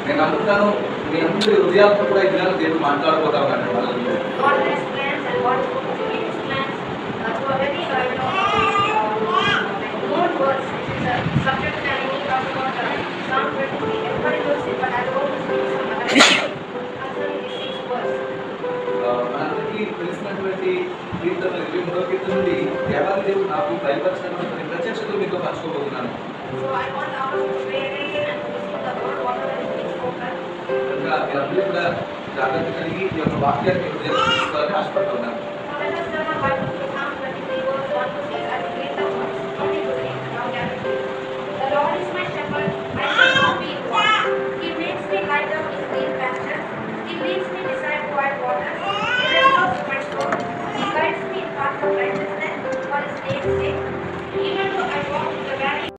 నేను నమ్ముతాను మీ అందరి హృదయాలతో కూడా ఈ దినాలు దేవుడు మాట్లాడబోతా ఉన్నాడు వాళ్ళని. మనందరికీ తెలిసినటువంటి కీర్తన 23వ కీర్తన నుండి దేవాది దేవుడు నాకు బయలుపరిచినటువంటి ప్రత్యక్షతలు మీతో పంచుకోబోతున్నాను. కనుక మీరందరూ కూడా జాగ్రత్త కలిగి ఈ యొక్క వాక్యాన్ని హృదయంలో తీసుకోవాలని ఆశపడుతూ ఉన్నాను.